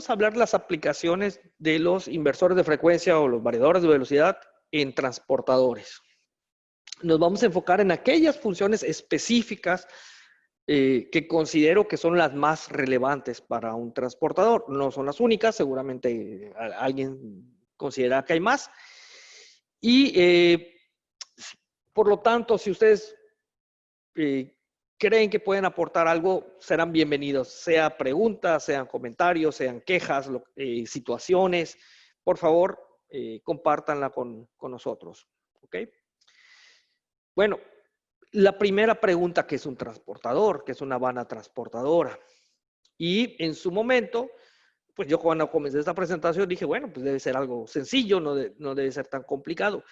vamos a hablar de las aplicaciones de los inversores de frecuencia o los variadores de velocidad en transportadores. Nos vamos a enfocar en aquellas funciones específicas que considero que son las más relevantes para un transportador. No son las únicas, seguramente alguien considera que hay más. Y por lo tanto, si ustedes creen que pueden aportar algo, serán bienvenidos, sea preguntas, sean comentarios, sean quejas, situaciones. Por favor, compártanla con nosotros. ¿Ok? Bueno, la primera pregunta, ¿qué es un transportador? ¿Qué es una banda transportadora? Y en su momento, pues yo cuando comencé esta presentación dije, bueno, pues debe ser algo sencillo, no debe ser tan complicado.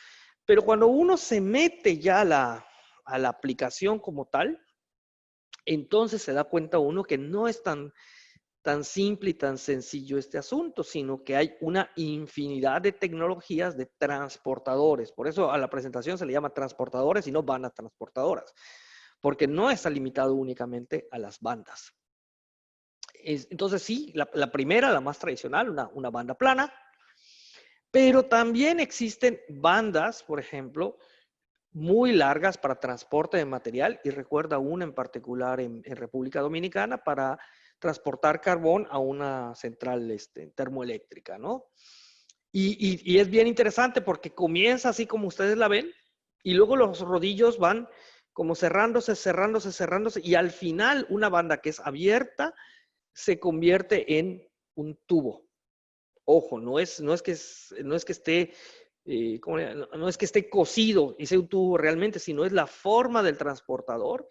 Pero cuando uno se mete ya a la aplicación como tal, entonces se da cuenta uno que no es tan simple y tan sencillo este asunto, sino que hay una infinidad de tecnologías de transportadores. Por eso a la presentación se le llama transportadores y no bandas transportadoras, porque no está limitado únicamente a las bandas. Entonces sí, la primera, la más tradicional, una banda plana, pero también existen bandas, por ejemplo, muy largas para transporte de material, y recuerda una en particular en República Dominicana para transportar carbón a una central termoeléctrica, ¿no? Y es bien interesante porque comienza así como ustedes la ven, y luego los rodillos van como cerrándose, cerrándose, cerrándose, y al final una banda que es abierta se convierte en un tubo. Ojo, no es que esté no es que esté cosido y sea un tubo realmente, sino es la forma del transportador,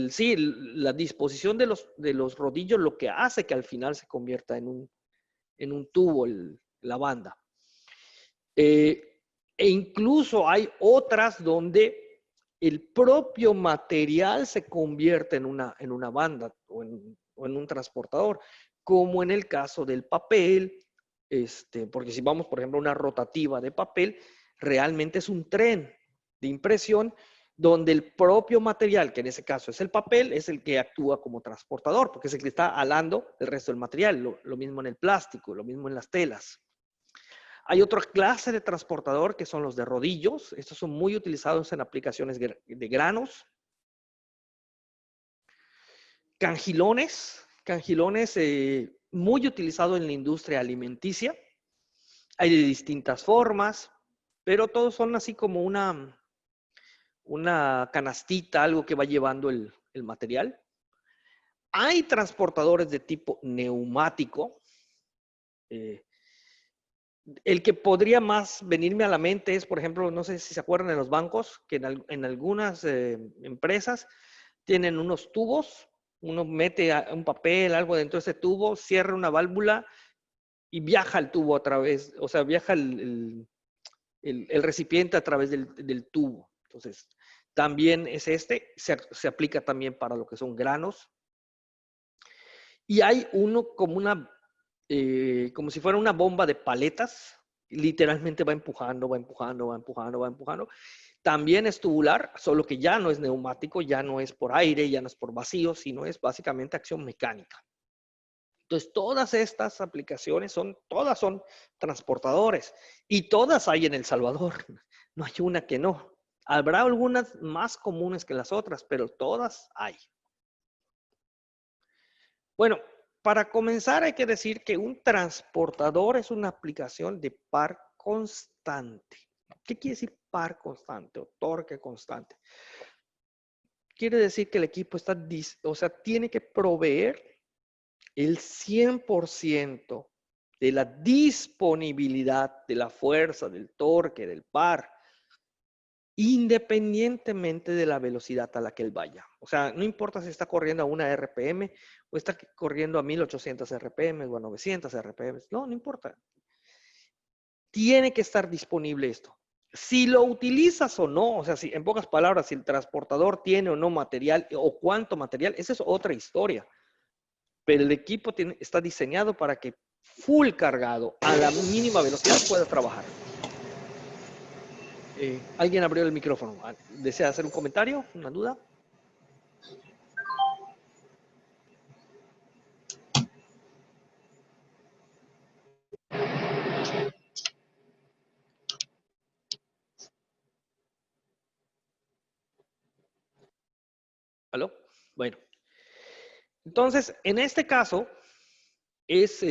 sí, la disposición de los rodillos lo que hace que al final se convierta en un tubo la banda. E incluso hay otras donde el propio material se convierte en una banda o en un transportador, como en el caso del papel, porque si vamos, por ejemplo, a una rotativa de papel, realmente es un tren de impresión donde el propio material, que en ese caso es el papel, es el que actúa como transportador, porque es el que está alando el resto del material. Lo mismo en el plástico, lo mismo en las telas. Hay otra clase de transportador que son los de rodillos. Estos son muy utilizados en aplicaciones de granos. Cangilones muy utilizado en la industria alimenticia. Hay de distintas formas, pero todos son así como una canastita, algo que va llevando el material. Hay transportadores de tipo neumático. El que podría más venirme a la mente es, por ejemplo, no sé si se acuerdan de los bancos, que en algunas empresas tienen unos tubos, uno mete un papel, algo dentro de ese tubo, cierra una válvula y viaja el tubo a través, o sea, viaja el recipiente a través del tubo. Entonces, también es se aplica también para lo que son granos. Y hay uno como si fuera una bomba de paletas, literalmente va empujando, va empujando, va empujando, va empujando. También es tubular, solo que ya no es neumático, ya no es por aire, ya no es por vacío, sino es básicamente acción mecánica. Entonces, todas estas aplicaciones todas son transportadores, y todas hay en El Salvador. No hay una que no. Habrá algunas más comunes que las otras, pero todas hay. Bueno, para comenzar hay que decir que un transportador es una aplicación de par constante. ¿Qué quiere decir par constante o torque constante? Quiere decir que el equipo tiene que proveer el 100% de la disponibilidad de la fuerza, del torque, del par, independientemente de la velocidad a la que él vaya. O sea, no importa si está corriendo a una RPM o está corriendo a 1800 RPM o a 900 RPM. No importa. Tiene que estar disponible esto. Si lo utilizas o no, o sea, si, en pocas palabras, si el transportador tiene o no material o cuánto material, esa es otra historia. Pero el equipo está diseñado para que full cargado, a la mínima velocidad, pueda trabajar. ¿Alguien abrió el micrófono? ¿Desea hacer un comentario? ¿Una duda? ¿Aló? Bueno, entonces, en este caso, es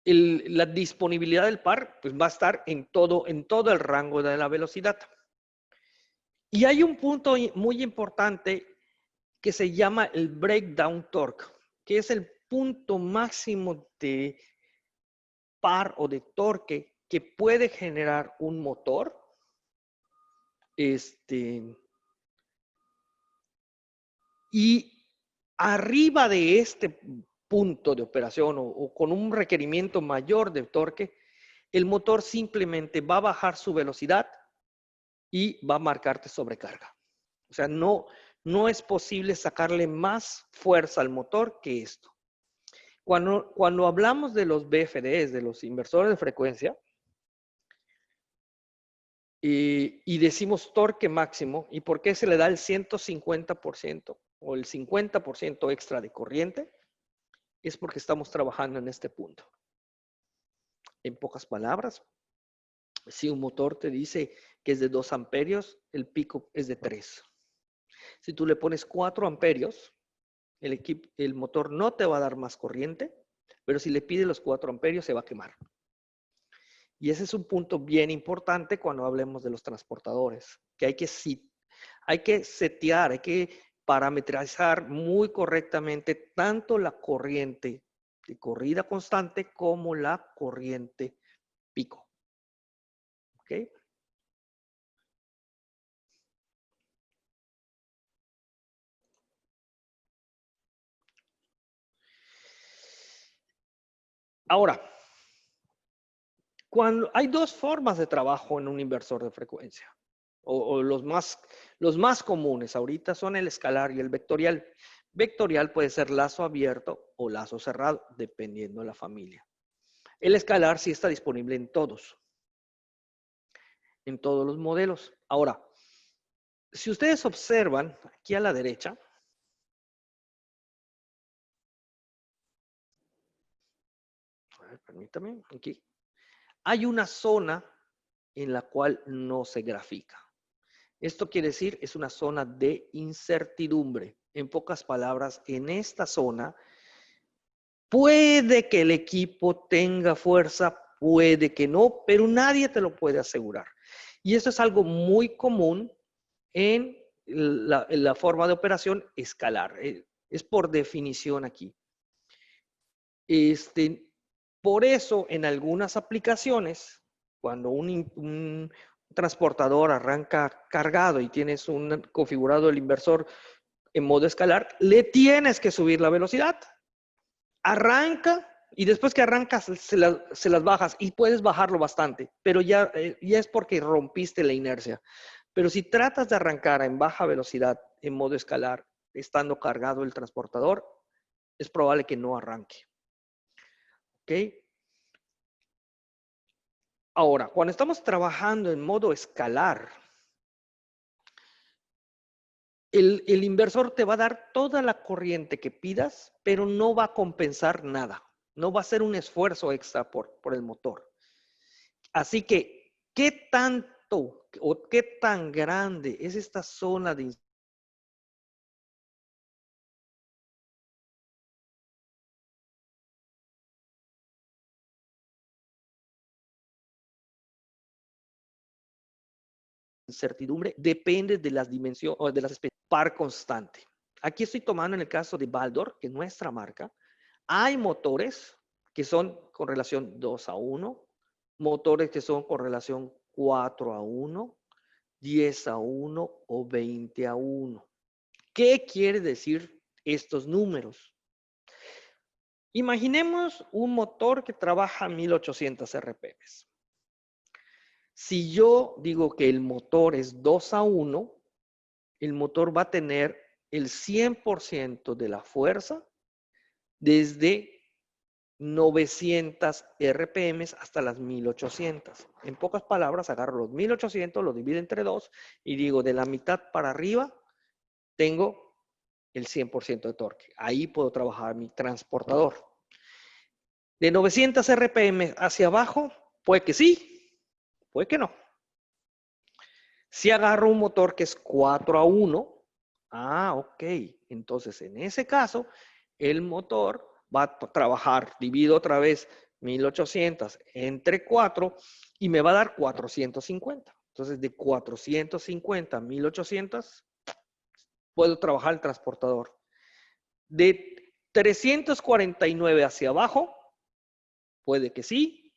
la disponibilidad del par, pues va a estar en todo el rango de la velocidad. Y hay un punto muy importante que se llama el breakdown torque, que es el punto máximo de par o de torque que puede generar un motor. Y arriba de este punto de operación o con un requerimiento mayor de torque, el motor simplemente va a bajar su velocidad y va a marcarte sobrecarga. O sea, no es posible sacarle más fuerza al motor que esto. Cuando hablamos de los BFDs, de los inversores de frecuencia, y decimos torque máximo, ¿y por qué se le da el 150% o el 50% extra de corriente? Es porque estamos trabajando en este punto. En pocas palabras, si un motor te dice que es de 2 amperios, el pico es de 3. Si tú le pones 4 amperios, el motor no te va a dar más corriente, pero si le pides los 4 amperios se va a quemar. Y ese es un punto bien importante cuando hablemos de los transportadores, que hay que setear, hay que parametrizar muy correctamente tanto la corriente de corrida constante como la corriente pico. ¿Ok? Ahora, hay dos formas de trabajo en un inversor de frecuencia, o los más comunes ahorita son el escalar y el vectorial. Vectorial puede ser lazo abierto o lazo cerrado, dependiendo de la familia. El escalar sí está disponible en todos los modelos. Ahora, si ustedes observan aquí a la derecha, a ver, permítame, aquí, hay una zona en la cual no se grafica. Esto quiere decir, es una zona de incertidumbre. En pocas palabras, en esta zona puede que el equipo tenga fuerza, puede que no, pero nadie te lo puede asegurar. Y esto es algo muy común en la forma de operación escalar. Es por definición aquí. Por eso, en algunas aplicaciones, cuando un transportador arranca cargado y tienes configurado el inversor en modo escalar, le tienes que subir la velocidad. Arranca y después que arrancas se las bajas y puedes bajarlo bastante, pero ya es porque rompiste la inercia. Pero si tratas de arrancar en baja velocidad en modo escalar, estando cargado el transportador, es probable que no arranque. ¿Ok? Ahora, cuando estamos trabajando en modo escalar, el inversor te va a dar toda la corriente que pidas, pero no va a compensar nada. No va a ser un esfuerzo extra por el motor. Así que, ¿qué tanto o qué tan grande es esta zona de incertidumbre? Depende de las dimensiones o de las especies. Par constante. Aquí estoy tomando en el caso de Baldor, que es nuestra marca. Hay motores que son con relación 2:1, motores que son con relación 4:1, 10:1 o 20:1. ¿Qué quiere decir estos números? Imaginemos un motor que trabaja a 1800 RPM. Si yo digo que el motor es 2:1, el motor va a tener el 100% de la fuerza desde 900 RPM hasta las 1800. En pocas palabras, agarro los 1800, lo divido entre 2 y digo de la mitad para arriba tengo el 100% de torque. Ahí puedo trabajar mi transportador. De 900 RPM hacia abajo, puede que sí, puede que no. Si agarro un motor que es 4:1, Ah, ok. Entonces, en ese caso, el motor va a trabajar, divido otra vez 1800 entre 4 y me va a dar 450. Entonces, de 450 a 1800, puedo trabajar el transportador. De 349 hacia abajo, puede que sí,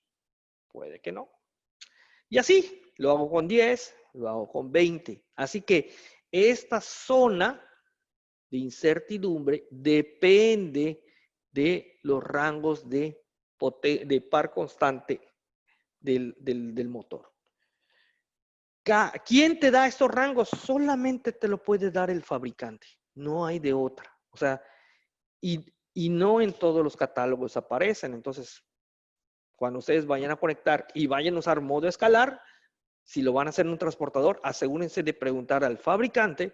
puede que no. Y así, lo hago con 10, lo hago con 20. Así que esta zona de incertidumbre depende de los rangos de par constante del motor. ¿Quién te da estos rangos? Solamente te lo puede dar el fabricante. No hay de otra. O sea, y no en todos los catálogos aparecen. Entonces, cuando ustedes vayan a conectar y vayan a usar modo escalar, si lo van a hacer en un transportador, asegúrense de preguntar al fabricante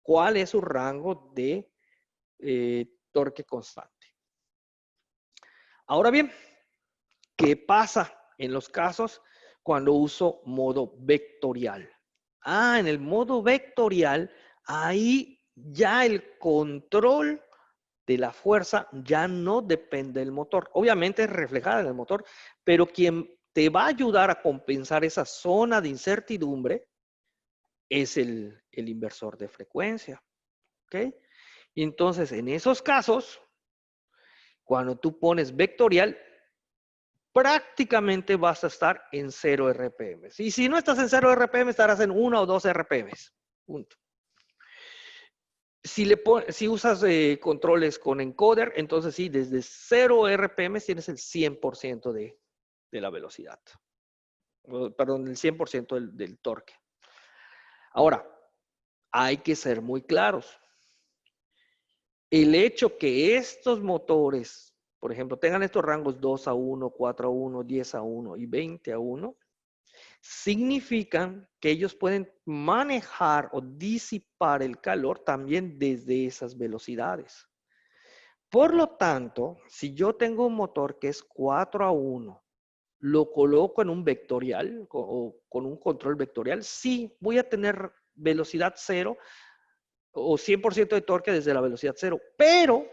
cuál es su rango de torque constante. Ahora bien, ¿qué pasa en los casos cuando uso modo vectorial? En el modo vectorial, ahí ya el control de la fuerza ya no depende del motor. Obviamente es reflejada en el motor, pero quien te va a ayudar a compensar esa zona de incertidumbre es el inversor de frecuencia. ¿Ok? Y entonces, en esos casos, cuando tú pones vectorial, prácticamente vas a estar en 0 RPM. Y si no estás en 0 RPM, estarás en 1 o 2 RPM. Punto. Si usas controles con encoder, entonces sí, desde 0 RPM tienes el 100% de la velocidad. Perdón, el 100% del torque. Ahora, hay que ser muy claros. El hecho que estos motores, por ejemplo, tengan estos rangos 2 a 1, 4 a 1, 10 a 1 y 20 a 1, significan que ellos pueden manejar o disipar el calor también desde esas velocidades. Por lo tanto, si yo tengo un motor que es 4 a 1, lo coloco en un vectorial o con un control vectorial, sí voy a tener velocidad cero o 100% de torque desde la velocidad cero, pero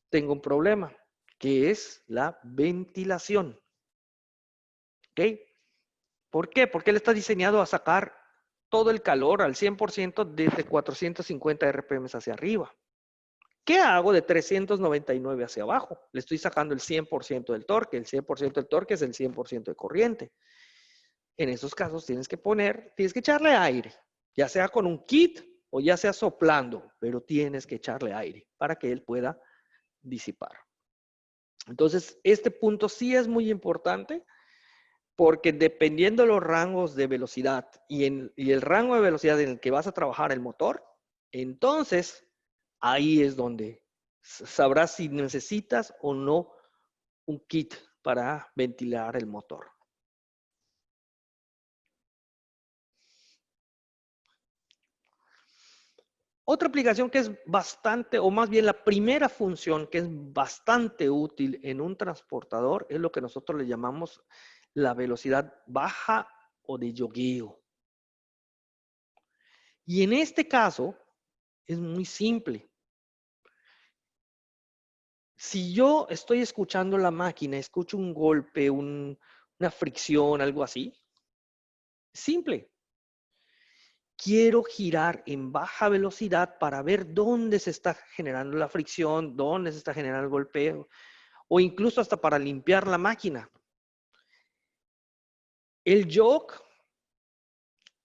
tengo un problema, que es la ventilación. ¿Ok? ¿Por qué? Porque él está diseñado a sacar todo el calor al 100% desde 450 RPM hacia arriba. ¿Qué hago de 399 hacia abajo? Le estoy sacando el 100% del torque. El 100% del torque es el 100% de corriente. En esos casos tienes que echarle aire, ya sea con un kit o ya sea soplando, pero tienes que echarle aire para que él pueda disipar. Entonces, este punto sí es muy importante porque dependiendo de los rangos de velocidad y el rango de velocidad en el que vas a trabajar el motor, entonces ahí es donde sabrás si necesitas o no un kit para ventilar el motor. Otra aplicación que es bastante, o más bien la primera función que es bastante útil en un transportador es lo que nosotros le llamamos la velocidad baja o de yogueo. Y en este caso es muy simple. Si yo estoy escuchando la máquina, escucho un golpe, una fricción, algo así, simple. Quiero girar en baja velocidad para ver dónde se está generando la fricción, dónde se está generando el golpeo, o incluso hasta para limpiar la máquina. El yoke,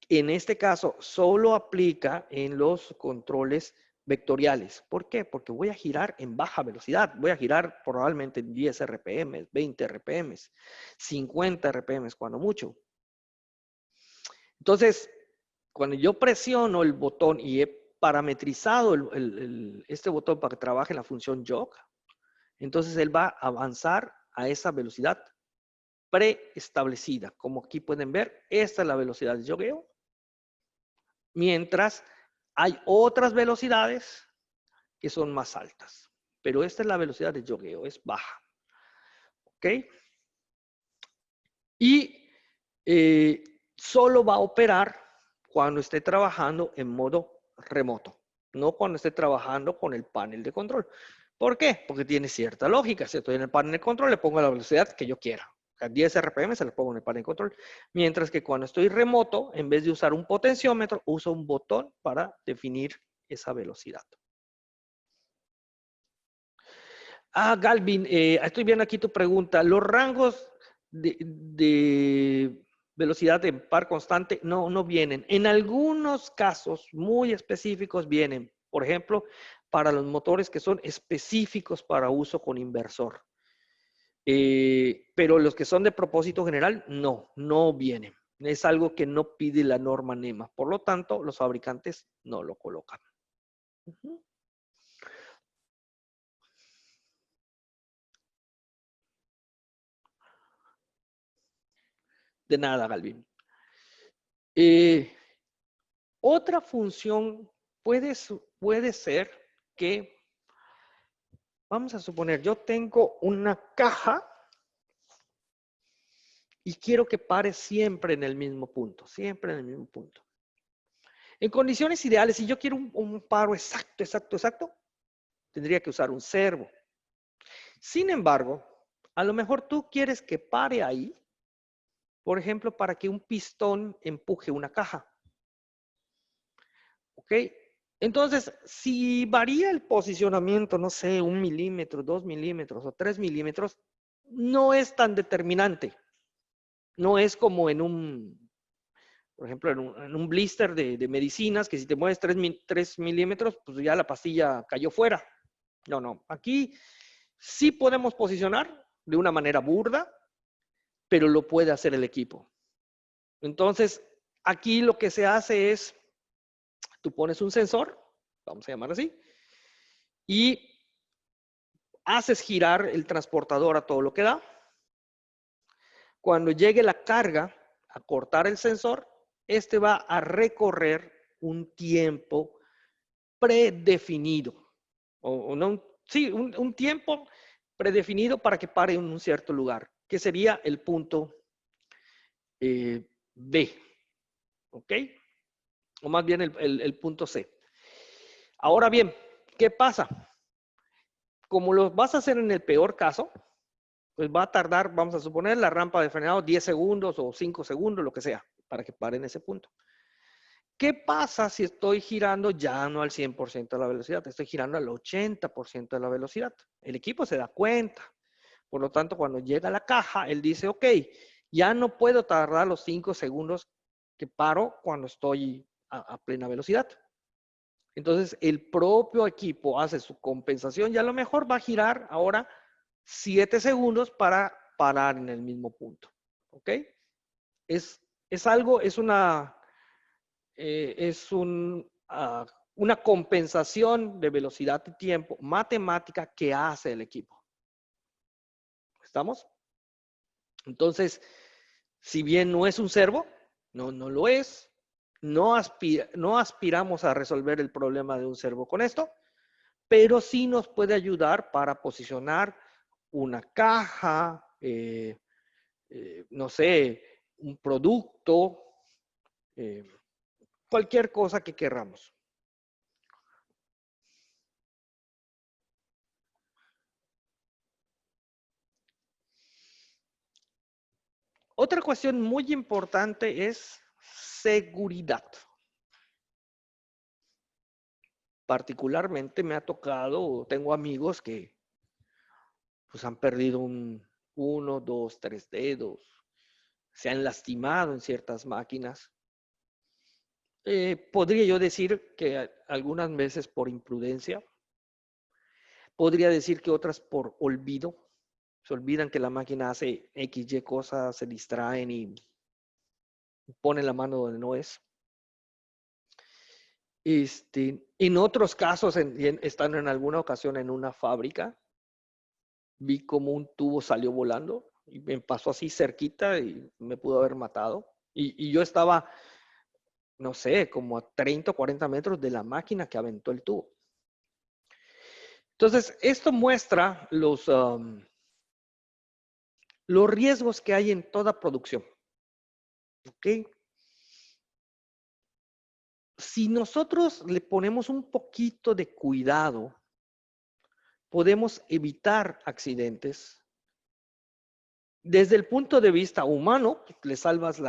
en este caso, solo aplica en los controles vectoriales. ¿Por qué? Porque voy a girar en baja velocidad. Voy a girar probablemente en 10 RPM, 20 RPM, 50 RPM cuando mucho. Entonces, cuando yo presiono el botón y he parametrizado este botón para que trabaje en la función jog, entonces él va a avanzar a esa velocidad preestablecida. Como aquí pueden ver, esta es la velocidad de jogueo. Mientras hay otras velocidades que son más altas. Pero esta es la velocidad de jogueo, es baja. ¿Ok? Y solo va a operar cuando esté trabajando en modo remoto. no cuando esté trabajando con el panel de control. ¿Por qué? Porque tiene cierta lógica. Si estoy en el panel de control, le pongo la velocidad que yo quiera. A 10 RPM se lo pongo en el panel de control. Mientras que cuando estoy remoto, en vez de usar un potenciómetro, uso un botón para definir esa velocidad. Galvin, estoy viendo aquí tu pregunta. Los rangos de velocidad en par constante no vienen. En algunos casos muy específicos vienen. Por ejemplo, para los motores que son específicos para uso con inversor. Pero los que son de propósito general, no vienen. Es algo que no pide la norma NEMA. Por lo tanto, los fabricantes no lo colocan. De nada, Galvin. Otra función puede ser que, vamos a suponer, yo tengo una caja y quiero que pare siempre en el mismo punto, siempre en el mismo punto. En condiciones ideales, si yo quiero un paro exacto, tendría que usar un servo. Sin embargo, a lo mejor tú quieres que pare ahí, por ejemplo, para que un pistón empuje una caja. ¿Ok? Entonces, si varía el posicionamiento, no sé, 1 milímetro, 2 milímetros o 3 milímetros, no es tan determinante. No es como en un, por ejemplo, en un blister de medicinas, que si te mueves 3 milímetros, pues ya la pastilla cayó fuera. No. Aquí sí podemos posicionar de una manera burda, pero lo puede hacer el equipo. Entonces, aquí lo que se hace es, tú pones un sensor, vamos a llamar así, y haces girar el transportador a todo lo que da. Cuando llegue la carga a cortar el sensor, este va a recorrer un tiempo predefinido. Un tiempo predefinido para que pare en un cierto lugar, que sería el punto B. ¿Ok? O más bien el punto C. Ahora bien, ¿qué pasa? Como lo vas a hacer en el peor caso, pues va a tardar, vamos a suponer, la rampa de frenado 10 segundos o 5 segundos, lo que sea, para que pare en ese punto. ¿Qué pasa si estoy girando ya no al 100% de la velocidad? Estoy girando al 80% de la velocidad. El equipo se da cuenta. Por lo tanto, cuando llega a la caja, él dice, ok, ya no puedo tardar los 5 segundos que paro cuando estoy a plena velocidad. Entonces, el propio equipo hace su compensación y a lo mejor va a girar ahora 7 segundos para parar en el mismo punto. ¿Ok? Es algo, una compensación de velocidad y tiempo matemática que hace el equipo. ¿Estamos? Entonces, si bien no es un servo, no lo es, no aspiramos a resolver el problema de un servo con esto, pero sí nos puede ayudar para posicionar una caja, no sé, un producto, cualquier cosa que queramos. Otra cuestión muy importante es seguridad. Particularmente me ha tocado, tengo amigos que pues han perdido uno, dos, tres dedos, se han lastimado en ciertas máquinas. Podría yo decir que algunas veces por imprudencia, podría decir que otras por olvido, se olvidan que la máquina hace X, Y cosas, se distraen y ponen la mano donde no es. En otros casos, estando en alguna ocasión en una fábrica, vi como un tubo salió volando y me pasó así cerquita y me pudo haber matado. Y yo estaba, no sé, como a 30 o 40 metros de la máquina que aventó el tubo. Entonces, esto muestra los riesgos que hay en toda producción. ¿Ok? Si nosotros le ponemos un poquito de cuidado, podemos evitar accidentes. Desde el punto de vista humano, le salvas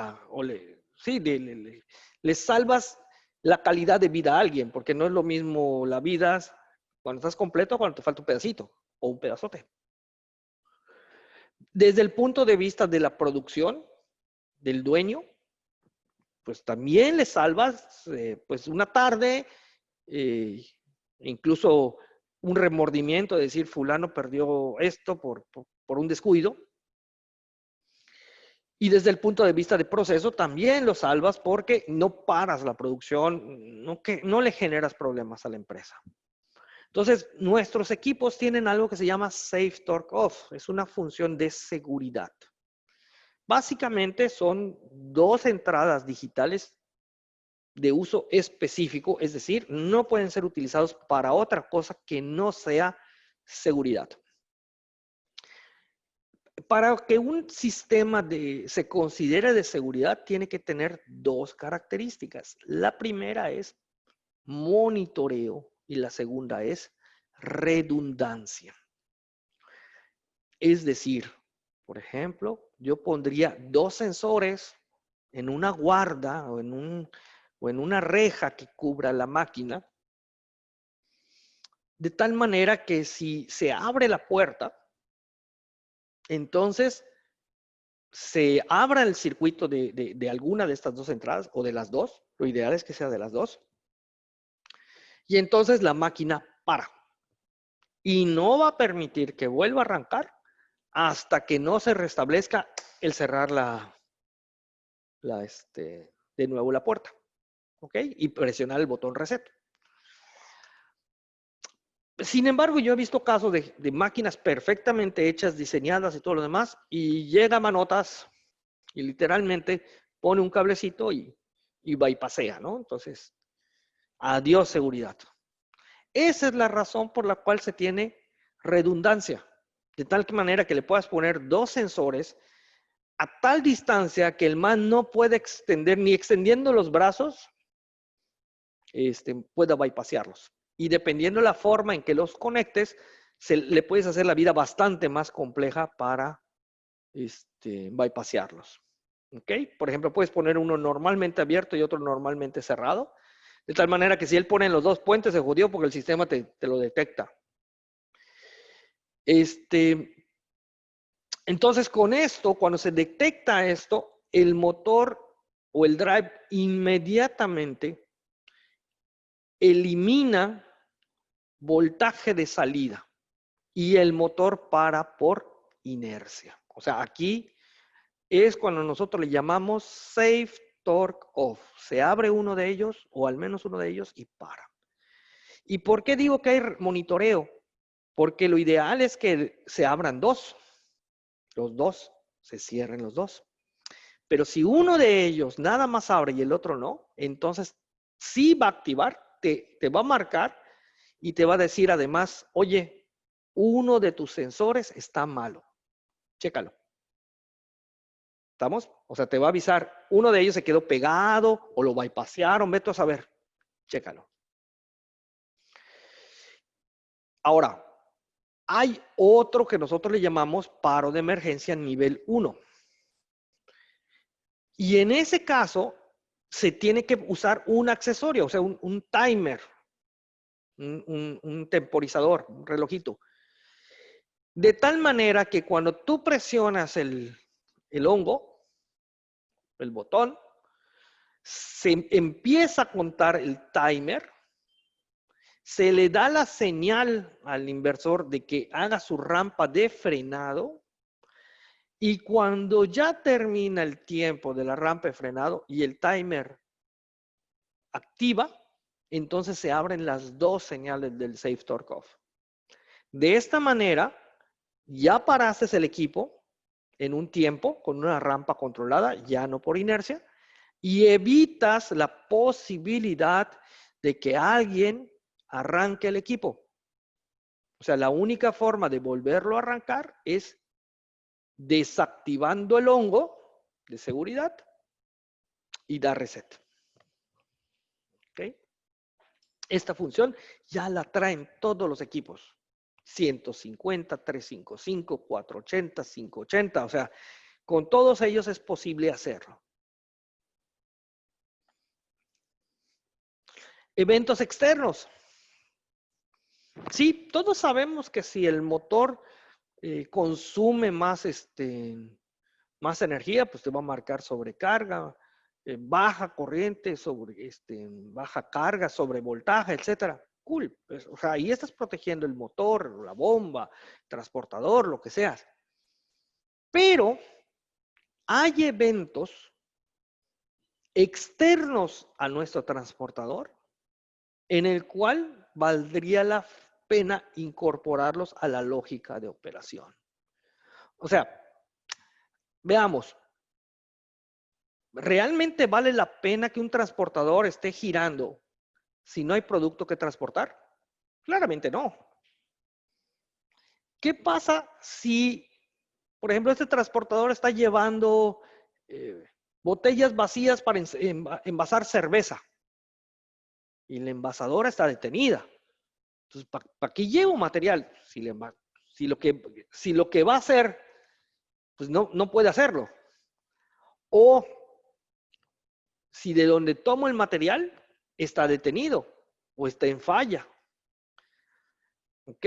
le salvas la calidad de vida a alguien, porque no es lo mismo la vida cuando estás completo cuando te falta un pedacito o un pedazote. Desde el punto de vista de la producción, del dueño, pues también le salvas pues una tarde, incluso un remordimiento de decir fulano perdió esto por un descuido. Y desde el punto de vista de proceso también lo salvas porque no paras la producción, no le generas problemas a la empresa. Entonces, nuestros equipos tienen algo que se llama Safe Torque Off. Es una función de seguridad. Básicamente son dos entradas digitales de uso específico, es decir, no pueden ser utilizados para otra cosa que no sea seguridad. Para que un sistema se considere de seguridad, tiene que tener dos características. La primera es monitoreo y la segunda es redundancia. Es decir, por ejemplo, yo pondría dos sensores en una guarda o en una reja que cubra la máquina, de tal manera que si se abre la puerta, entonces se abra el circuito de alguna de estas dos entradas o de las dos. Lo ideal es que sea de las dos. Y entonces la máquina para. Y no va a permitir que vuelva a arrancar hasta que no se restablezca el cerrar de nuevo la puerta. ¿Ok? Y presionar el botón reset. Sin embargo, yo he visto casos de máquinas perfectamente hechas, diseñadas y todo lo demás, y llega Manotas y literalmente pone un cablecito y bypassea, ¿no? Entonces, adiós seguridad. Esa es la razón por la cual se tiene redundancia, de tal manera que le puedas poner dos sensores a tal distancia que el man no puede extender, ni extendiendo los brazos, pueda bypassearlos. Y dependiendo de la forma en que los conectes, le puedes hacer la vida bastante más compleja para bypassearlos. ¿Ok? Por ejemplo, puedes poner uno normalmente abierto y otro normalmente cerrado. De tal manera que si él pone en los dos puentes, se jodió porque el sistema te lo detecta. Entonces, con esto, cuando se detecta esto, el motor o el drive inmediatamente elimina voltaje de salida y el motor para por inercia. O sea, aquí es cuando nosotros le llamamos Safe Torque Off. Se abre uno de ellos, o al menos uno de ellos, y para. ¿Y por qué digo que hay monitoreo? Porque lo ideal es que se abran dos. Los dos, se cierren los dos. Pero si uno de ellos nada más abre y el otro no, entonces sí va a activar, te va a marcar y te va a decir además, oye, uno de tus sensores está malo. Chécalo. ¿Estamos? O sea, te va a avisar, uno de ellos se quedó pegado o lo bypassearon, vete a saber. Chécalo. Ahora, hay otro que nosotros le llamamos paro de emergencia nivel 1. Y en ese caso, se tiene que usar un accesorio, o sea, un timer, un temporizador, un relojito. De tal manera que cuando tú presionas el hongo, el botón, se empieza a contar el timer, se le da la señal al inversor de que haga su rampa de frenado y cuando ya termina el tiempo de la rampa de frenado y el timer activa, entonces se abren las dos señales del Safe Torque Off. De esta manera, ya paraste el equipo en un tiempo con una rampa controlada, ya no por inercia, y evitas la posibilidad de que alguien arranque el equipo. O sea, la única forma de volverlo a arrancar es desactivando el hongo de seguridad y dar reset. ¿Ok? Esta función ya la traen todos los equipos. 150, 355, 480, 580. O sea, con todos ellos es posible hacerlo. Eventos externos. Sí, todos sabemos que si el motor consume más, más energía, pues te va a marcar sobrecarga, baja corriente, baja carga, sobrevoltaje, etcétera. Cool. Pues, o sea, ahí estás protegiendo el motor, la bomba, transportador, lo que sea. Pero hay eventos externos a nuestro transportador en el cual valdría la pena incorporarlos a la lógica de operación. O sea, veamos, ¿realmente vale la pena que un transportador esté girando si no hay producto que transportar? Claramente no. ¿Qué pasa si, por ejemplo, este transportador está llevando botellas vacías para envasar cerveza y la envasadora está detenida? Entonces, ¿para qué llevo material? Si lo que va a hacer, pues no puede hacerlo. O si de donde tomo el material está detenido o está en falla. ¿Ok?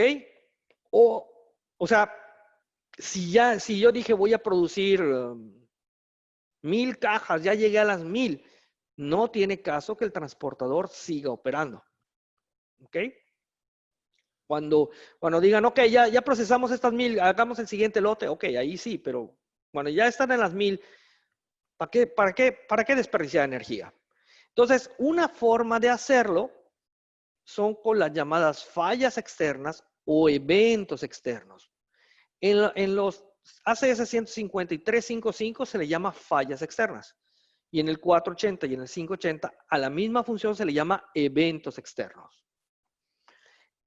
O sea, si yo dije voy a producir 1000 cajas, ya llegué a las 1000, no tiene caso que el transportador siga operando. ¿Ok? Cuando digan, ok, ya procesamos estas 1000, hagamos el siguiente lote, ok, ahí sí, pero cuando ya están en las 1000, ¿para qué desperdiciar energía? Entonces, una forma de hacerlo son con las llamadas fallas externas o eventos externos. En los ACS 150 y 355 se le llama fallas externas. Y en el 480 y en el 580 a la misma función se le llama eventos externos.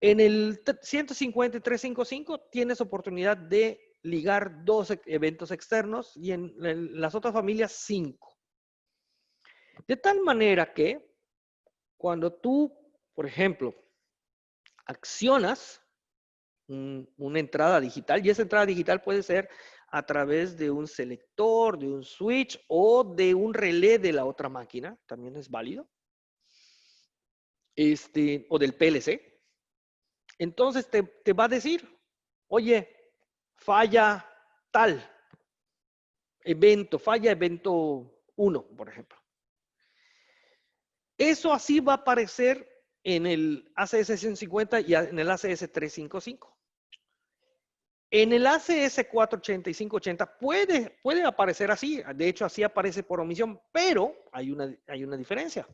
En el 150 y 355 tienes oportunidad de ligar 2 eventos externos y en las otras familias 5. De tal manera que cuando tú, por ejemplo, accionas una entrada digital, y esa entrada digital puede ser a través de un selector, de un switch o de un relé de la otra máquina, también es válido, o del PLC. Entonces te va a decir, oye, falla tal evento, falla evento 1, por ejemplo. Eso así va a aparecer en el ACS 150 y en el ACS 355. En el ACS 480 y 580 puede aparecer así. De hecho, así aparece por omisión, pero hay una diferencia.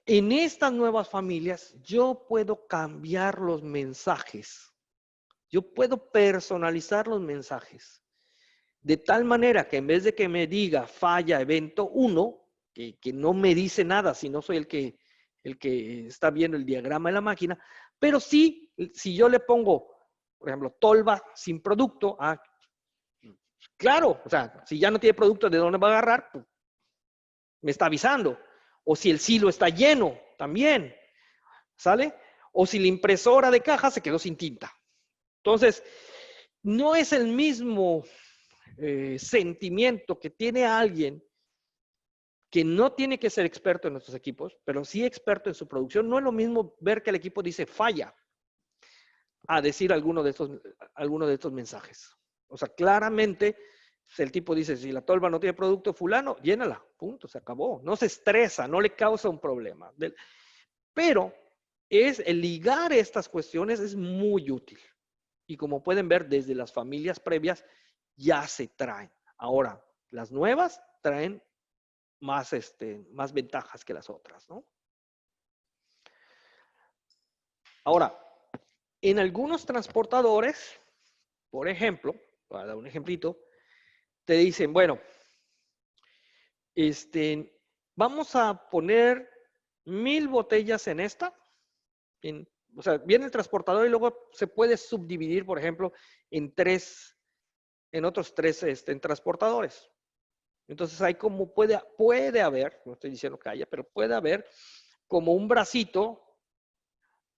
En estas nuevas familias, yo puedo cambiar los mensajes. Yo puedo personalizar los mensajes. De tal manera que en vez de que me diga falla evento 1, que no me dice nada si no soy el que está viendo el diagrama de la máquina, pero sí, si yo le pongo, por ejemplo, tolva sin producto, claro, o sea, si ya no tiene producto, ¿de dónde va a agarrar? Pues, me está avisando. O si el silo está lleno, también, ¿sale? O si la impresora de caja se quedó sin tinta. Entonces, no es el mismo sentimiento que tiene alguien que no tiene que ser experto en nuestros equipos, pero sí experto en su producción. No es lo mismo ver que el equipo dice falla a decir alguno de estos mensajes. O sea, claramente el tipo dice, si la tolva no tiene producto fulano, llénala, punto, se acabó. No se estresa, no le causa un problema. Pero el ligar estas cuestiones es muy útil. Y como pueden ver, desde las familias previas ya se traen. Ahora, las nuevas traen más ventajas que las otras, ¿no? Ahora, en algunos transportadores, por ejemplo, para dar un ejemplito, te dicen, bueno, vamos a poner 1000 botellas en esta. O sea, viene el transportador y luego se puede subdividir, por ejemplo, en otros tres transportadores. Entonces hay como puede haber, no estoy diciendo que haya, pero puede haber como un bracito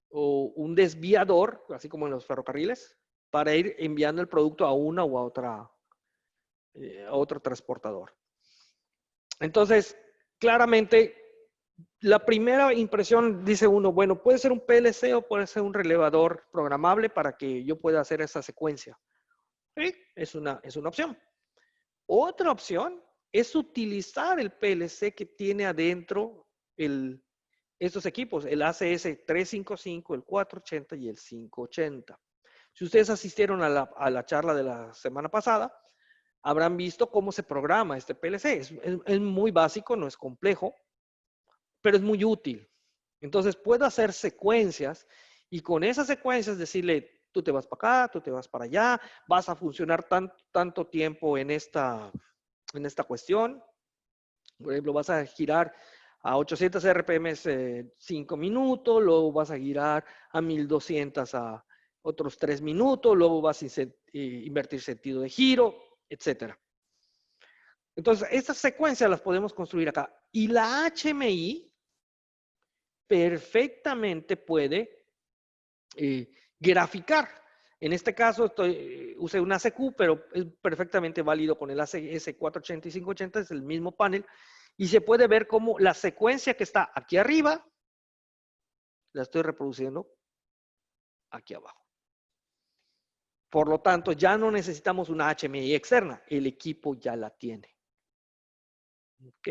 o un desviador, así como en los ferrocarriles, para ir enviando el producto a una u a otra, a otro transportador. Entonces, claramente, la primera impresión dice uno, bueno, puede ser un PLC o puede ser un relevador programable para que yo pueda hacer esa secuencia. ¿Sí? Es una opción. Otra opción es utilizar el PLC que tiene adentro estos equipos, el ACS 355, el 480 y el 580. Si ustedes asistieron a la charla de la semana pasada, habrán visto cómo se programa este PLC. Es muy básico, no es complejo, pero es muy útil. Entonces, puedo hacer secuencias y con esas secuencias decirle, tú te vas para acá, tú te vas para allá, vas a funcionar tanto tiempo en esta cuestión. Por ejemplo, vas a girar a 800 RPM 5 minutos, luego vas a girar a 1200 a otros 3 minutos, luego vas a invertir sentido de giro, etc. Entonces, estas secuencias las podemos construir acá. Y la HMI perfectamente puede graficar. En este caso usé un ACQ, pero es perfectamente válido con el ACS 480 y 580, es el mismo panel. Y se puede ver cómo la secuencia que está aquí arriba, la estoy reproduciendo aquí abajo. Por lo tanto, ya no necesitamos una HMI externa, el equipo ya la tiene. ¿Ok?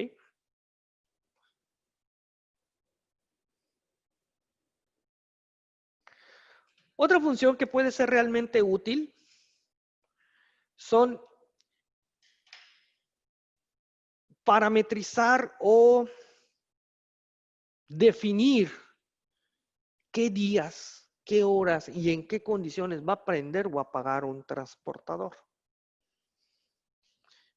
Otra función que puede ser realmente útil son parametrizar o definir qué días, qué horas y en qué condiciones va a prender o apagar un transportador.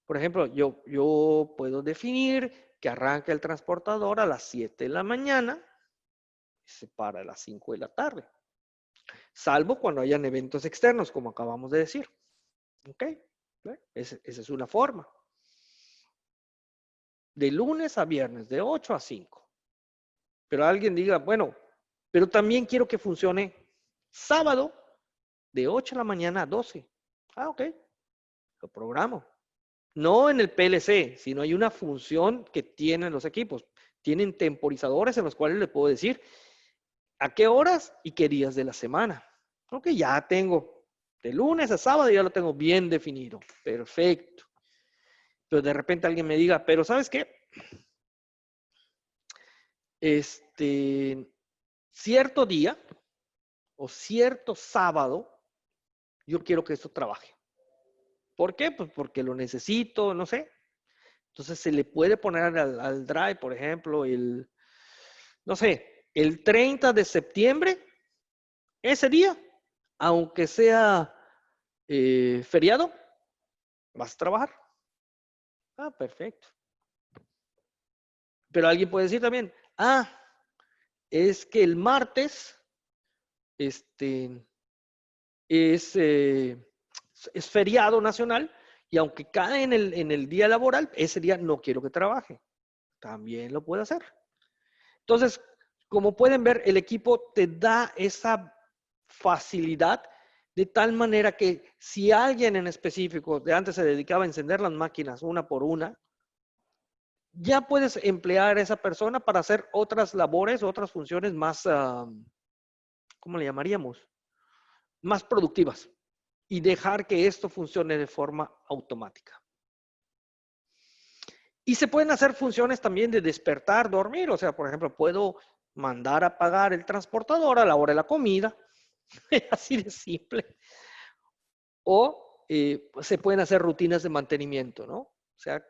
Por ejemplo, yo puedo definir que arranque el transportador a las 7 de la mañana y se para a las 5 de la tarde. Salvo cuando hayan eventos externos, como acabamos de decir. ¿Ok? Esa es una forma. De lunes a viernes, de 8 a 5. Pero alguien diga, bueno, pero también quiero que funcione sábado de 8 de la mañana a 12. Ah, ok. Lo programo. No en el PLC, sino hay una función que tienen los equipos. Tienen temporizadores en los cuales le puedo decir a qué horas y qué días de la semana. Ok, ya tengo de lunes a sábado, ya lo tengo bien definido. Perfecto. Pero de repente alguien me diga, pero ¿sabes qué? Cierto día o cierto sábado, yo quiero que esto trabaje. ¿Por qué? Pues porque lo necesito, no sé. Entonces se le puede poner al drive, por ejemplo, no sé, el 30 de septiembre, ese día, aunque sea feriado, vas a trabajar. Ah, perfecto. Pero alguien puede decir también, es que el martes, es feriado nacional y aunque cae en el día laboral, ese día no quiero que trabaje. También lo puede hacer. Entonces, como pueden ver, el equipo te da esa facilidad de tal manera que si alguien en específico de antes se dedicaba a encender las máquinas una por una, ya puedes emplear a esa persona para hacer otras labores, otras funciones más, ¿cómo le llamaríamos? Más productivas y dejar que esto funcione de forma automática. Y se pueden hacer funciones también de despertar, dormir. O sea, por ejemplo, puedo mandar a apagar el transportador a la hora de la comida. Así de simple. O se pueden hacer rutinas de mantenimiento, ¿no? O sea,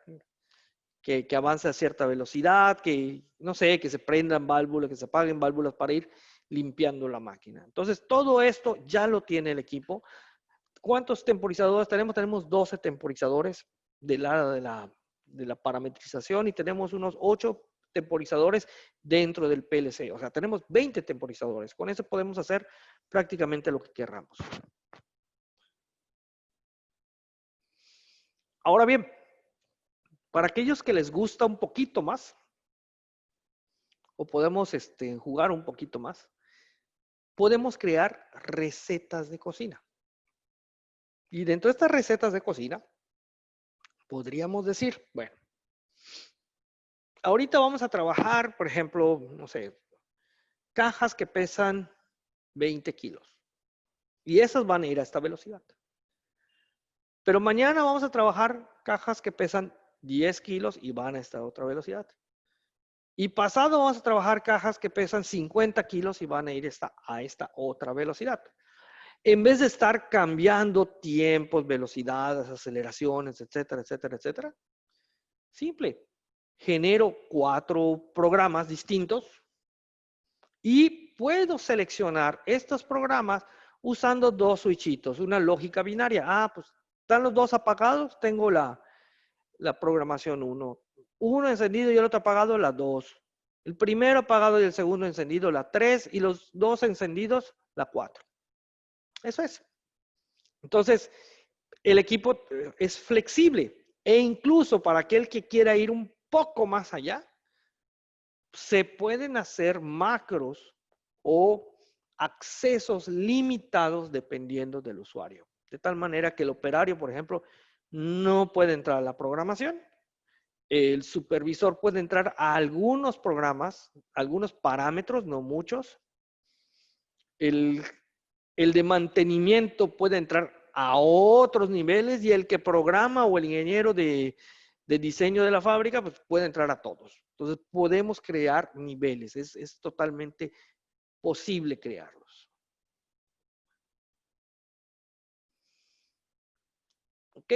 que avance a cierta velocidad, que, no sé, que se prendan válvulas, que se apaguen válvulas para ir limpiando la máquina. Entonces, todo esto ya lo tiene el equipo. ¿Cuántos temporizadores tenemos? Tenemos 12 temporizadores del área de la parametrización y tenemos unos 8 temporizadores dentro del PLC. O sea, tenemos 20 temporizadores. Con eso podemos hacer prácticamente lo que queramos. Ahora bien, Para aquellos que les gusta un poquito más, o podemos jugar un poquito más, podemos crear recetas de cocina. Y dentro de estas recetas de cocina, podríamos decir, bueno, ahorita vamos a trabajar, por ejemplo, no sé, cajas que pesan 20 kilos. Y esas van a ir a esta velocidad. Pero mañana vamos a trabajar cajas que pesan 10 kilos y van a esta otra velocidad. Y pasado vamos a trabajar cajas que pesan 50 kilos y van a ir a esta otra velocidad. En vez de estar cambiando tiempos, velocidades, aceleraciones, etcétera, etcétera, etcétera, simple. Genero 4 programas distintos y puedo seleccionar estos programas usando 2 switchitos, una lógica binaria. Ah, pues están los 2 apagados, tengo la programación 1. Uno encendido y el otro apagado, la 2. El primero apagado y el segundo encendido, la 3. Y los 2 encendidos, la 4. Eso es. Entonces, el equipo es flexible. E incluso para aquel que quiera ir un poco más allá, se pueden hacer macros o accesos limitados dependiendo del usuario. De tal manera que el operario, por ejemplo, no puede entrar a la programación. El supervisor puede entrar a algunos programas, algunos parámetros, no muchos. El de mantenimiento puede entrar a otros niveles y el que programa o el ingeniero de diseño de la fábrica pues puede entrar a todos. Entonces podemos crear niveles, es totalmente posible crearlos. ¿Ok?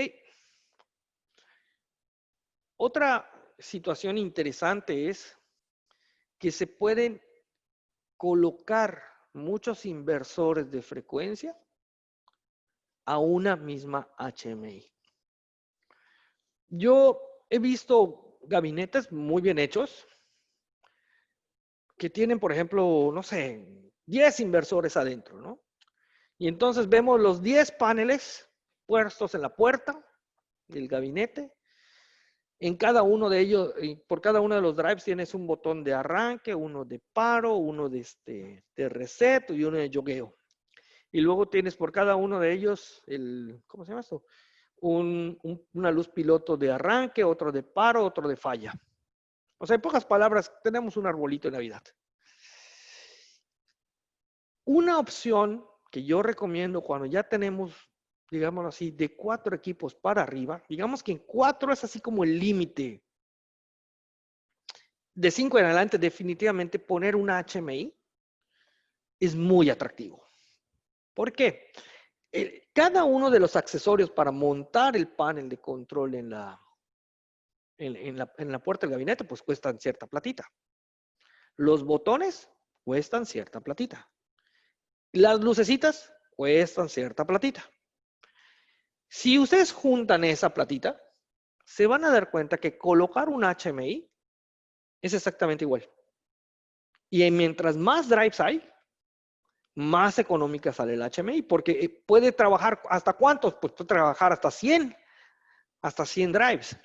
Otra situación interesante es que se pueden colocar muchos inversores de frecuencia a una misma HMI. Yo he visto gabinetes muy bien hechos que tienen, por ejemplo, no sé, 10 inversores adentro, ¿no? Y entonces vemos los 10 paneles puestos en la puerta del gabinete. En cada uno de ellos, por cada uno de los drives tienes un botón de arranque, uno de paro, uno de reset y uno de yogueo. Y luego tienes por cada uno de ellos ¿cómo se llama esto? Una luz piloto de arranque, otro de paro, otro de falla. O sea, en pocas palabras, tenemos un arbolito de Navidad. Una opción que yo recomiendo cuando ya tenemos, digámoslo así, de 4 equipos para arriba, digamos que en 4 es así como el límite. De 5 en adelante, definitivamente poner una HMI es muy atractivo. ¿Por qué? Cada uno de los accesorios para montar el panel de control en la puerta del gabinete, pues cuestan cierta platita. Los botones cuestan cierta platita. Las lucecitas cuestan cierta platita. Si ustedes juntan esa platita, se van a dar cuenta que colocar un HMI es exactamente igual. Y mientras más drives hay, más económica sale el HMI, porque puede trabajar ¿hasta cuántos? Pues puede trabajar hasta 100 drives.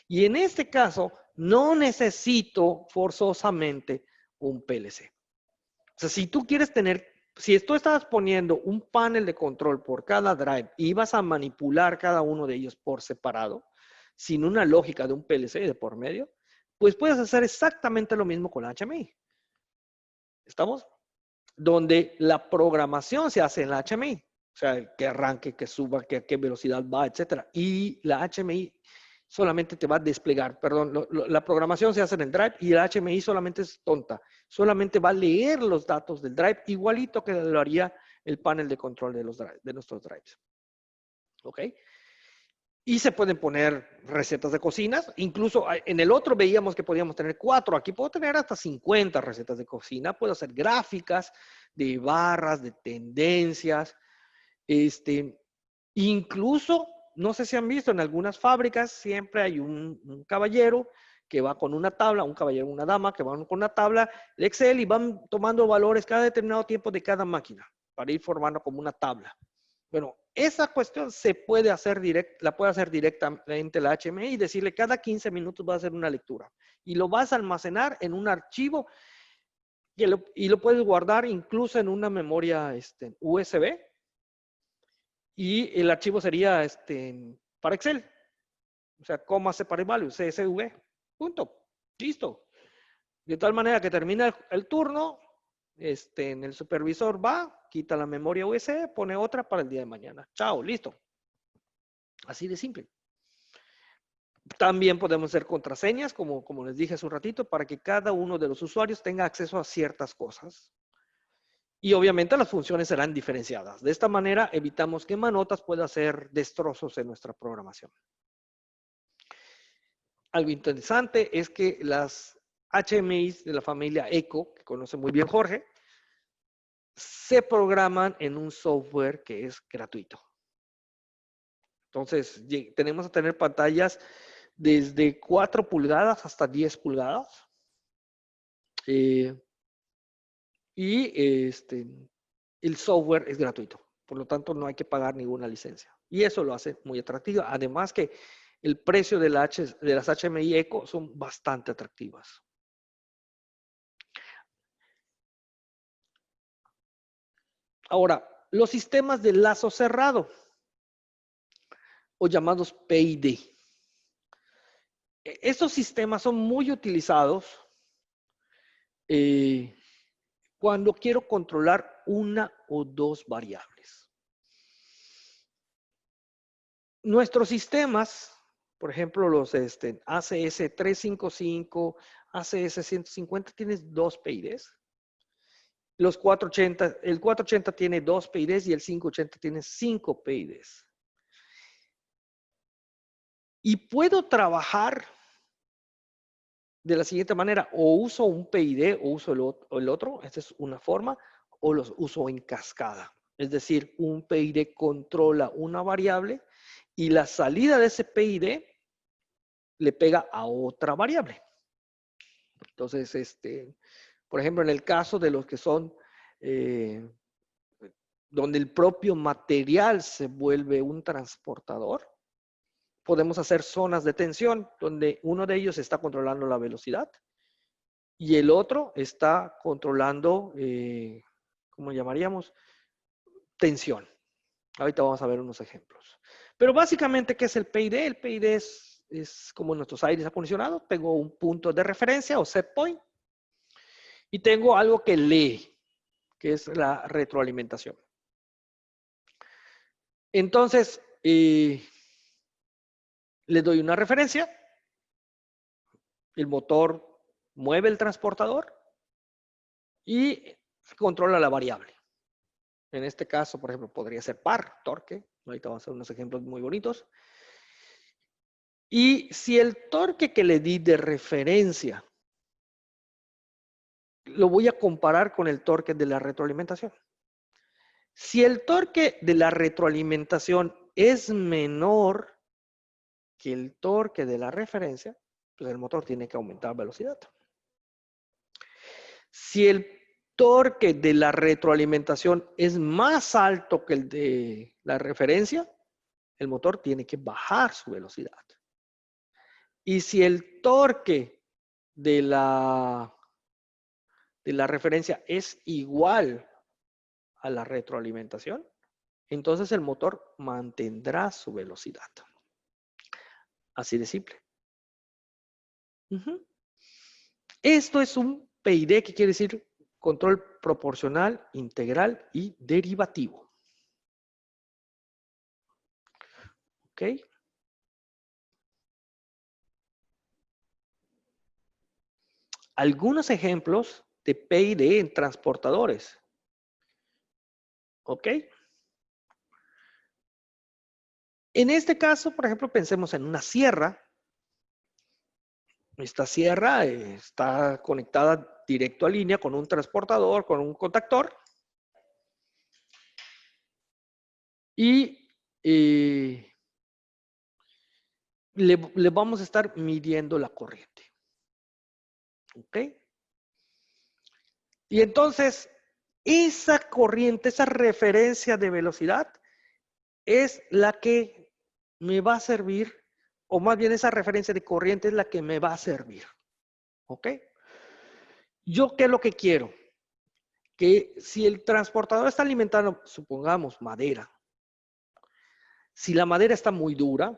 Y en este caso, no necesito forzosamente un PLC. O sea, si tú quieres si tú estás poniendo un panel de control por cada drive y vas a manipular cada uno de ellos por separado, sin una lógica de un PLC de por medio, pues puedes hacer exactamente lo mismo con HMI. ¿Estamos? Donde la programación se hace en la HMI. O sea, que arranque, que suba, que a qué velocidad va, etcétera. Y la HMI solamente te va a desplegar, perdón, la programación se hace en el drive y el HMI solamente es tonta. Solamente va a leer los datos del drive igualito que lo haría el panel de control de nuestros drives. ¿Ok? Y se pueden poner recetas de cocinas. Incluso en el otro veíamos que podíamos tener 4. Aquí puedo tener hasta 50 recetas de cocina. Puedo hacer gráficas de barras, de tendencias. Incluso, no sé si han visto, en algunas fábricas siempre hay un caballero que va con una tabla, un caballero, una dama que van con una tabla de Excel y van tomando valores cada determinado tiempo de cada máquina para ir formando como una tabla. Bueno, esa cuestión se puede hacer la puede hacer directamente la HMI y decirle cada 15 minutos va a hacer una lectura. Y lo vas a almacenar en un archivo y lo puedes guardar incluso en una memoria USB. Y el archivo sería para Excel. O sea, coma separate value, CSV. Punto. Listo. De tal manera que termina el turno, en el supervisor va, quita la memoria USB, pone otra para el día de mañana. Chao, listo. Así de simple. También podemos hacer contraseñas, como les dije hace un ratito, para que cada uno de los usuarios tenga acceso a ciertas cosas. Y obviamente las funciones serán diferenciadas. De esta manera evitamos que Manotas pueda hacer destrozos en nuestra programación. Algo interesante es que las HMIs de la familia Echo, que conoce muy bien Jorge, se programan en un software que es gratuito. Entonces, tenemos a tener pantallas desde 4 pulgadas hasta 10 pulgadas. El software es gratuito. Por lo tanto, no hay que pagar ninguna licencia. Y eso lo hace muy atractivo. Además que el precio de las HMI Echo son bastante atractivas. Ahora, los sistemas de lazo cerrado o llamados PID. Estos sistemas son muy utilizados cuando quiero controlar una o dos variables. Nuestros sistemas, por ejemplo, los ACS 355, ACS 150, tienen 2 PIDs. El 480 tiene 2 PIDs y el 580 tiene 5 PIDs. Y puedo trabajar de la siguiente manera: o uso un PID o uso el otro, esta es una forma, o los uso en cascada. Es decir, un PID controla una variable y la salida de ese PID le pega a otra variable. Entonces, por ejemplo, en el caso de los que son donde el propio material se vuelve un transportador, podemos hacer zonas de tensión donde uno de ellos está controlando la velocidad y el otro está controlando, ¿cómo llamaríamos? Tensión. Ahorita vamos a ver unos ejemplos. Pero básicamente, ¿qué es el PID? El PID es como nuestros aires acondicionados. Tengo un punto de referencia o set point y tengo algo que lee, que es la retroalimentación. Entonces, le doy una referencia, el motor mueve el transportador y controla la variable. En este caso, por ejemplo, podría ser par, torque. Ahorita vamos a hacer unos ejemplos muy bonitos. Y si el torque que le di de referencia lo voy a comparar con el torque de la retroalimentación. Si el torque de la retroalimentación es menor que el torque de la referencia, pues el motor tiene que aumentar velocidad. Si el torque de la retroalimentación es más alto que el de la referencia, el motor tiene que bajar su velocidad. Y si el torque de la referencia es igual a la retroalimentación, entonces el motor mantendrá su velocidad. Así de simple. Esto es un PID, que quiere decir control proporcional, integral y derivativo. ¿Ok? Algunos ejemplos de PID en transportadores. ¿Ok? En este caso, por ejemplo, pensemos en una sierra. Esta sierra está conectada directo a línea con un transportador, con un contactor. Y le vamos a estar midiendo la corriente. ¿Ok? Y entonces, esa corriente, esa referencia de velocidad, es la que me va a servir, o más bien esa referencia de corriente es la que me va a servir. ¿Ok? ¿Yo qué es lo que quiero? Que si el transportador está alimentando, supongamos, madera, si la madera está muy dura,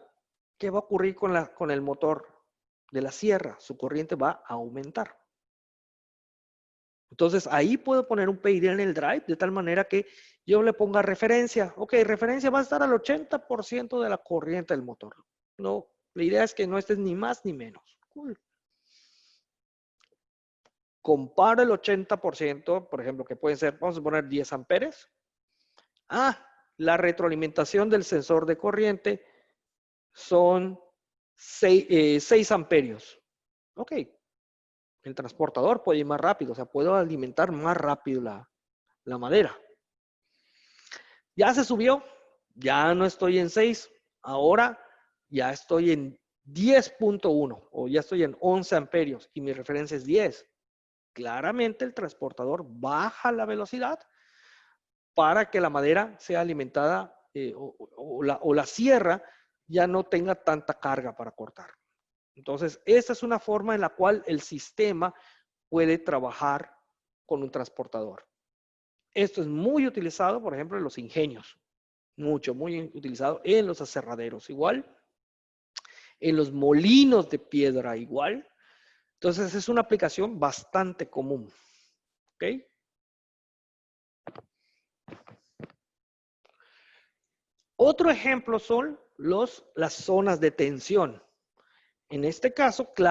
¿qué va a ocurrir con el motor de la sierra? Su corriente va a aumentar. Entonces ahí puedo poner un PID en el drive de tal manera que yo le ponga referencia. Ok, referencia va a estar al 80% de la corriente del motor. No, la idea es que no estés ni más ni menos. Cool. Comparo el 80%, por ejemplo, que pueden ser, vamos a poner 10 amperes. La retroalimentación del sensor de corriente son 6 amperios. Ok, el transportador puede ir más rápido, o sea, puedo alimentar más rápido la madera. Ya se subió, ya no estoy en 6, ahora ya estoy en 10.1 o ya estoy en 11 amperios y mi referencia es 10. Claramente el transportador baja la velocidad para que la madera sea alimentada o la sierra ya no tenga tanta carga para cortar. Entonces, esta es una forma en la cual el sistema puede trabajar con un transportador. Esto es muy utilizado, por ejemplo, en los ingenios. Muy utilizado en los aserraderos, igual. En los molinos de piedra, igual. Entonces, es una aplicación bastante común. ¿Ok? Otro ejemplo son las zonas de tensión. En este caso, claro.